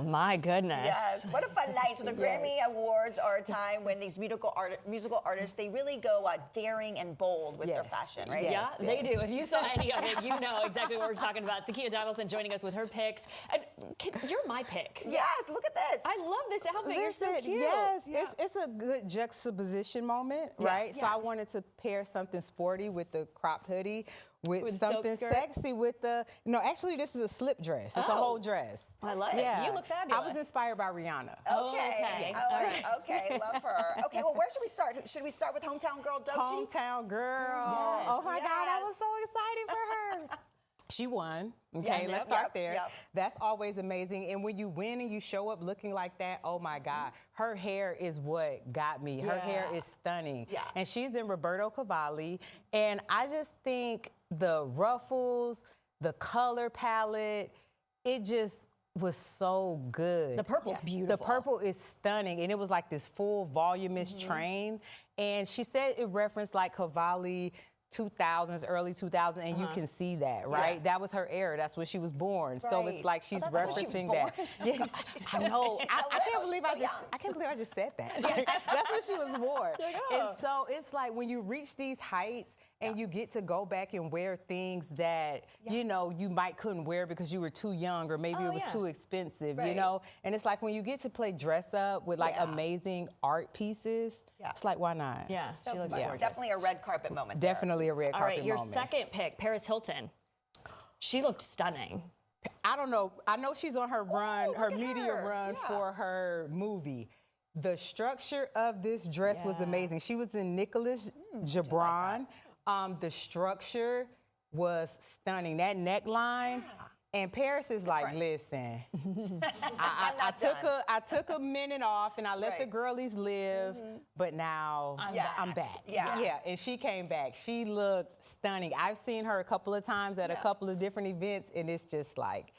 My goodness. Yes, what a fun night. So the Grammy Awards are a time when these musical artists, they really go daring and bold with their fashion, right? Yeah, they do. If you saw any of it, you know exactly what we're talking about. Sakeya Donaldson joining us with her picks. And you're my pick. Yes, look at this. I love this outfit. You're so cute. Yes, it's a good juxtaposition moment, right? So I wanted to pair something sporty with the cropped hoodie with something sexy with the, actually this is a slip dress. It's a whole dress. I love it. You look fabulous. I was inspired by Rihanna. Okay. Okay, love her. Okay, well, where should we start? Should we start with Hometown Girl Doechii? Hometown Girl. Yes. Oh my God, I was so excited for her. She won. Okay, let's start there. That's always amazing. And when you win and you show up looking like that, oh my God, her hair is what got me. Her hair is stunning. And she's in Roberto Cavalli. And I just think the ruffles, the color palette, it just was so good. The purple's beautiful. The purple is stunning. And it was like this full voluminous train. And she said it referenced like Cavalli 2000s, early 2000s, and you can see that, right? That was her era. That's when she was born. So it's like she's referencing that. Yeah, I know. I can't believe I just said that. Like, that's when she was born. And so it's like when you reach these heights and you get to go back and wear things that you might couldn't wear because you were too young or maybe it was too expensive, you know. And it's like when you get to play dress up with like amazing art pieces, it's like why not? Yeah, she looks gorgeous. Definitely a red carpet moment. Definitely a red carpet moment. All right, your second pick, Paris Hilton. She looked stunning. I don't know. I know she's on her run, her media run for her movie. The structure of this dress was amazing. She was in Nicholas Gibran. The structure was stunning. That neckline. And Paris is like, listen, I took a minute off and I let the girlies live, but now I'm back. Yeah, and she came back. She looked stunning. I've seen her a couple of times at a couple of different events, and it's just like,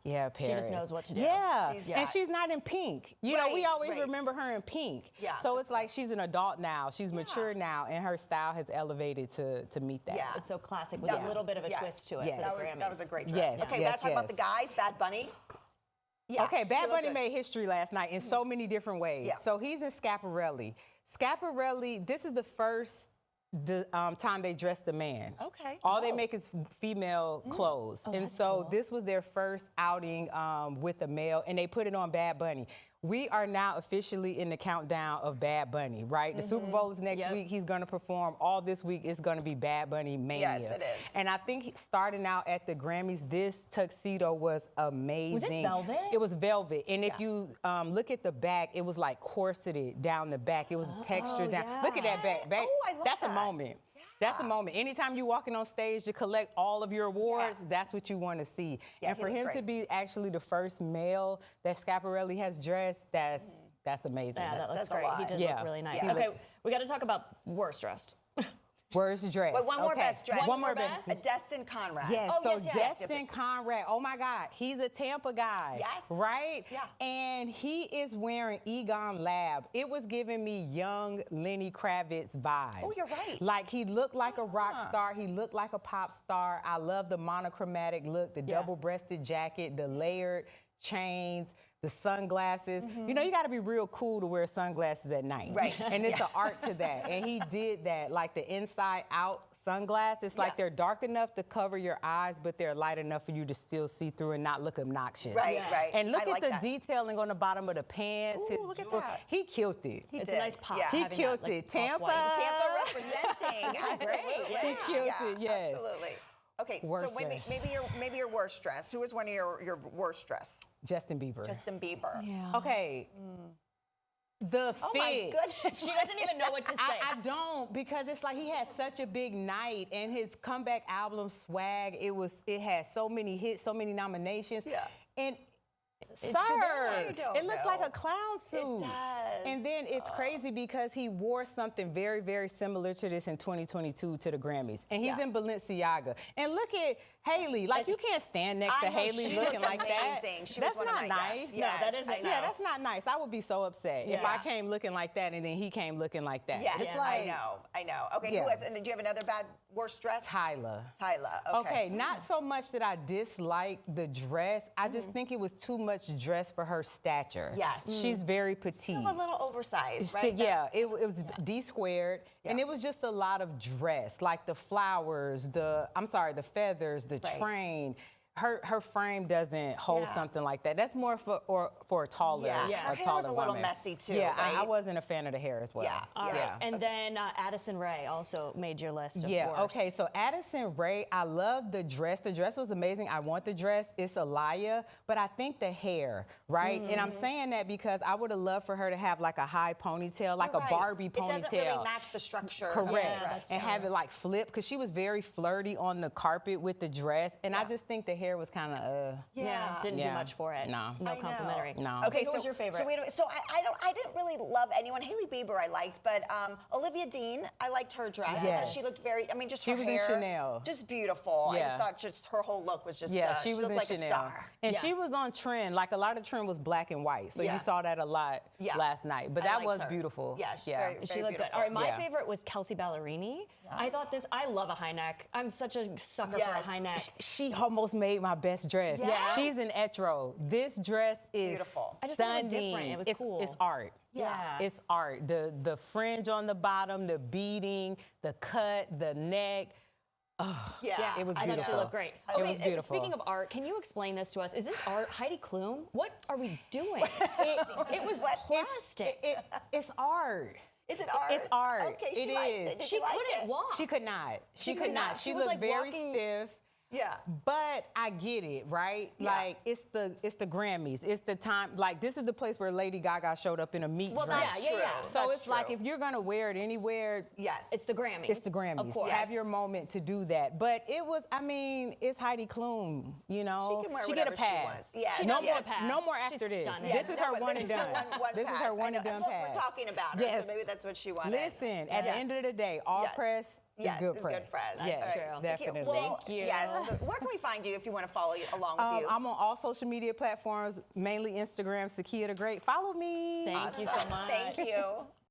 Paris. She just knows what to do. Yeah, and she's not in pink. You know, we always remember her in pink. So it's like she's an adult now. She's mature now, and her style has elevated to meet that. It's so classic with a little bit of a twist to it. That was a great dress. Okay, let's talk about the guys. Bad Bunny. Okay, Bad Bunny made history last night in so many different ways. So he's in Schiaparelli. Schiaparelli, this is the first time they dressed a man. Okay. All they make is female clothes. And so this was their first outing with a male, and they put it on Bad Bunny. We are now officially in the countdown of Bad Bunny, right? The Super Bowl is next week. He's going to perform. All this week is going to be Bad Bunny mania. Yes, it is. And I think starting out at the Grammys, this tuxedo was amazing. Was it velvet? It was velvet. And if you look at the back, it was like corseted down the back. It was textured down. Look at that back. Oh, I love That's that. a moment. That's a moment. Anytime you're walking on stage to collect all of your awards, that's what you want to see. And for him to be actually the first male that Schiaparelli has dressed, that's amazing. Yeah, that's great. He did look really nice. Yeah. Okay, we got to talk about worst dressed. Worst dressed. But one more best dressed. One more best. Destin Conrad. Yes, Destin Conrad, oh my God, he's a Tampa guy. Yes. Right? Yeah. And he is wearing Egon Lab. It was giving me young Lenny Kravitz vibes. Oh, you're right. Like he looked like a rock star. He looked like a pop star. I love the monochromatic look, the double-breasted jacket, the layered chains, the sunglasses. You know, you got to be real cool to wear sunglasses at night. Right. And it's an art to that. And he did that, like the inside out sunglasses. It's like they're dark enough to cover your eyes, but they're light enough for you to still see through and not look obnoxious. Right. And look at the detailing on the bottom of the pants. Ooh, look at that. He killed it. It's a nice pop. He killed it. Tampa. Tampa representing. Absolutely. He killed it, yes. Absolutely. Okay, Worst so dress. maybe your worst dress. Who was one of your worst dress? Justin Bieber. Justin Bieber. Yeah. Okay. The fit. Oh my goodness. She doesn't even know what to say. I don't, because it's like he had such a big night, and his comeback album Swag, it had so many hits, so many nominations. Yeah. And I don't it looks know. like a clown suit. It does. And then it's crazy because he wore something very, very similar to this in 2022 to the Grammys. And he's in Balenciaga. And look at Haley, like you can't stand next to I know, Haley she looking looked like that. amazing. She That's was one of not my nice. guests. No, Yes, that isn't I know. Yeah, that's not nice. I would be so upset if I came looking like that and then he came looking like that. Yes, It's like, I know. Okay, Yeah. who else? And did you have another worst dress? Tyler. Tyler, Okay, not so much that I dislike the dress. I just think it was too much dress for her stature. Yes. She's very petite. Still a little oversized, It's right? yeah, it was D squared, and Yeah. it was just a lot of dress, like the flowers, the feathers, the Right. train. Her frame doesn't hold Yeah. something like that. That's more for a taller, Yeah. Yeah. Her a hair taller was a little woman. messy too, Yeah, I right? wasn't a fan of the hair as well. Yeah. All right. Yeah. And then Addison Rae also made your list of Yeah, worst. okay, so Addison Rae, I love the dress. The dress was amazing. I want the dress. It's Alaya, but I think the hair, right? And I'm saying that because I would have loved for her to have like a high ponytail, like You're a right. Barbie ponytail. It doesn't really match the structure. of the Correct. Yeah, dress. And have it like flip, because she was very flirty on the carpet with the dress. And I Yeah. just think the hair was kind of, Yeah, didn't do Yeah. much for it. No. I No know. complimentary. No. Okay, who was your favorite? So wait a minute. So I didn't really love anyone. Haley Bieber I liked, but Olivia Dean, I liked her dress. I thought Yes. she looked very. I mean, just She her was in hair, Chanel. just beautiful. I Yeah. just thought just her whole look was just. yeah, she was looked in like Chanel. a star. And Yeah. she was on trend. Like a lot of trend was black and white. So Yeah. you saw that a lot Yeah. last night. But I that liked was her. beautiful. Yeah, she's yeah. very- She looked good. beautiful. All right, my Yeah. favorite was Kelsey Ballerini. I thought I love a high neck. I'm such a sucker for a Yes. high neck. She almost made my best dress. Yes. She's an etro. This dress is Beautiful. I just thought it was stunning. different. It was It's- cool. It's art. Yeah. It's art. The fringe on the bottom, the beading, the cut, the neck. Yeah. It was I thought she beautiful. looked great. It was beautiful. Speaking of art, can you explain this to us? Is this art? Heidi Klum? What are we doing? it was plastic. It's art. Is it art? It's art. Okay, she It liked is. it. Did She you like couldn't it? walk. She could not. She could not. She She was looked like very walking- stiff. Yeah. But I get it, right? Yeah. Like it's the Grammys. It's the time. Like this is the place where Lady Gaga showed up in a meat Well, dress. that's Yeah, true. yeah, yeah. So That's it's like true. if you're gonna wear it anywhere, Yes. It's the Grammys. it's the Grammys. Of course. Have your moment to do that. But it was, I mean, it's Heidi Klum, you know. She can wear She get a whatever she pass. wants. Yes. She no does more, get a pass. no more She's after this. stunning. This is her one and done. This is her one and done Look, pass. we're talking about her, Yes. so maybe that's what she wanted. Listen, at the end of the day, all Yes. press Yes, is good it's press. good press. That's Yes, true. definitely. Well, Thank you. Yes. Where can we find you if you want to follow along with you? I'm on all social media platforms, mainly Instagram, Sakeya the Great. Follow me. Thank you so much. Thank you.